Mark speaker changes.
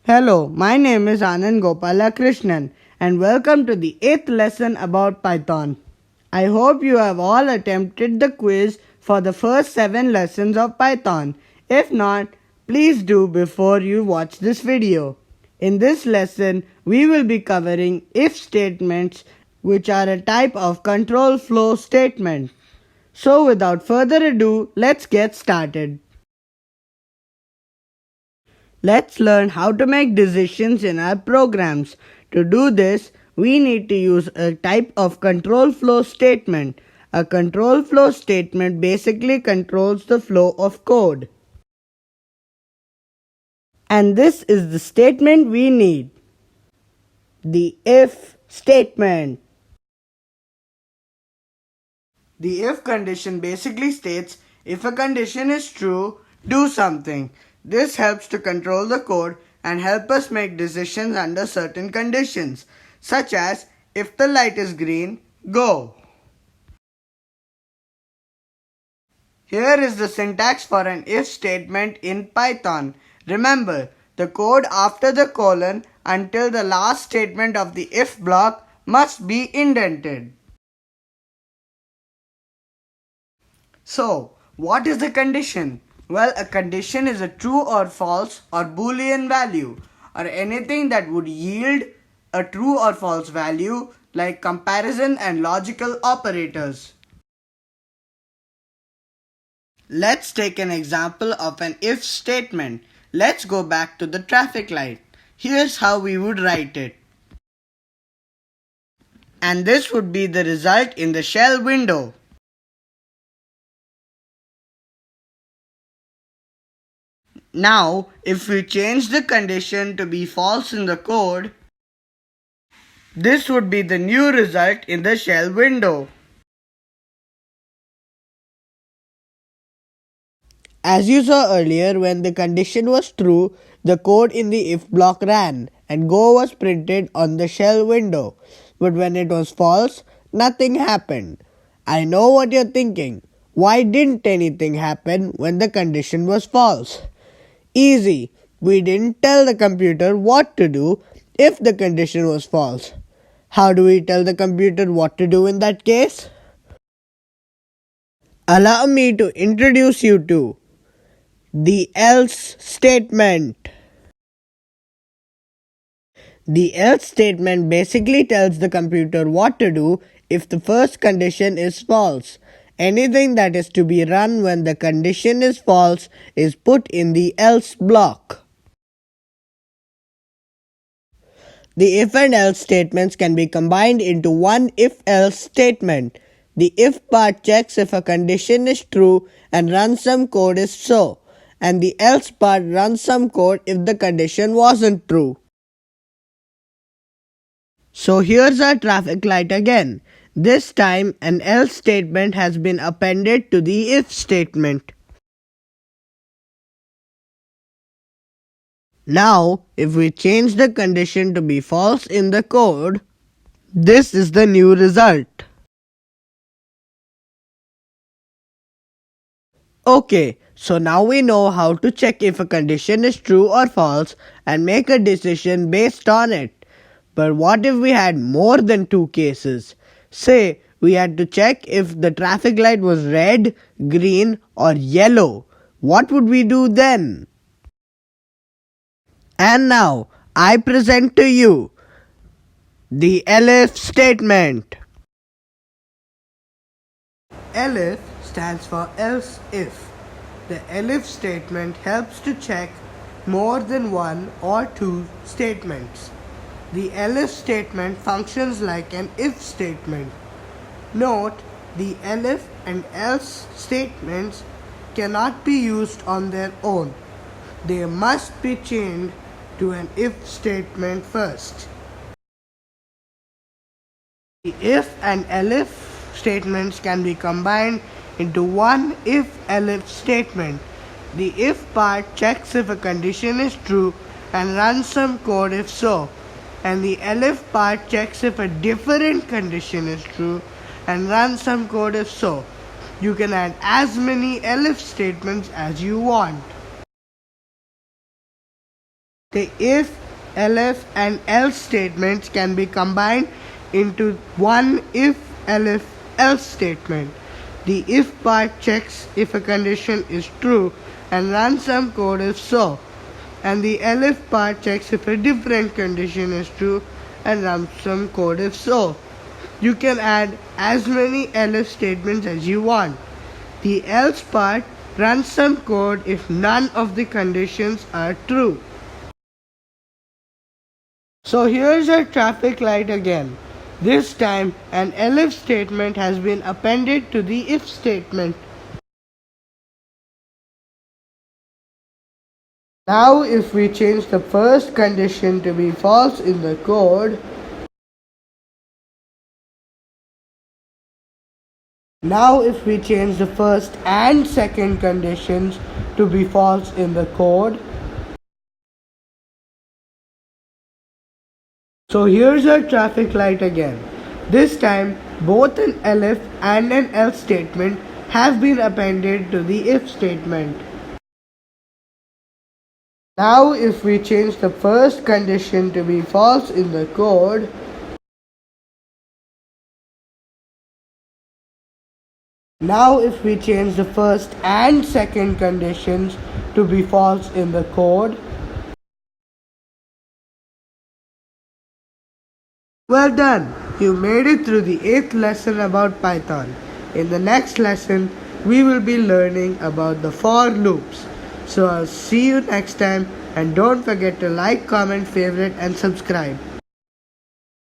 Speaker 1: Hello, my name is Anand Gopalakrishnan and welcome to the 8th lesson about Python. I hope you have all attempted the quiz for the first 7 lessons of Python. If not, please do before you watch this video. In this lesson, we will be covering if statements, which are a type of control flow statement. So without further ado, let's get started. Let's learn how to make decisions in our programs. To do this, we need to use a type of control flow statement. A control flow statement basically controls the flow of code. And this is the statement we need. The if statement. The if condition basically states if a condition is true, do something. This helps to control the code and help us make decisions under certain conditions, such as if the light is green, go. Here is the syntax for an if statement in Python. Remember, the code after the colon until the last statement of the if block must be indented. So, what is the condition? Well, a condition is a true or false or boolean value or anything that would yield a true or false value like comparison and logical operators. Let's take an example of an if statement. Let's go back to the traffic light. Here's how we would write it. And this would be the result in the shell window. Now, if we change the condition to be false in the code, this would be the new result in the shell window. As you saw earlier, when the condition was true, the code in the if block ran and go was printed on the shell window. But when it was false, nothing happened. I know what you're thinking. Why didn't anything happen when the condition was false? Easy. We didn't tell the computer what to do if the condition was false. How do we tell the computer what to do in that case? Allow me to introduce you to the else statement. The else statement basically tells the computer what to do if the first condition is false. Anything that is to be run when the condition is false is put in the else block. The if and else statements can be combined into one if-else statement. The if part checks if a condition is true and runs some code if so, and the else part runs some code if the condition wasn't true. So here's our traffic light again. This time an else statement has been appended to the if statement. Now, if we change the condition to be false in the code, this is the new result. Okay, so now we know how to check if a condition is true or false and make a decision based on it. But what if we had more than two cases? Say, we had to check if the traffic light was red, green or yellow. What would we do then? And now, I present to you the elif statement. Elif stands for else if. The elif statement helps to check more than one or two statements. The elif statement functions like an if statement. Note, the elif and else statements cannot be used on their own. They must be chained to an if statement first. The if and elif statements can be combined into one if-elif statement. The if part checks if a condition is true and runs some code if so, and the elif part checks if a different condition is true and runs some code if so. You can add as many elif statements as you want. The if, elif and else statements can be combined into one if, elif, else statement. The if part checks if a condition is true and runs some code if so. And the elif part checks if a different condition is true and runs some code if so. You can add as many elif statements as you want. The else part runs some code if none of the conditions are true. So here's a traffic light again. This time an elif statement has been appended to the if statement. Now if we change the first condition to be false in the code, now if we change the first and second conditions to be false in the code, so here's our traffic light again. This time both an elif and an else statement have been appended to the if statement. Now if we change the first condition to be false in the code, now if we change the first and second conditions to be false in the code, well done! You made it through the 8th lesson about Python. In the next lesson, we will be learning about the for loops. So I'll see you next time, and don't forget to like, comment, favorite and subscribe.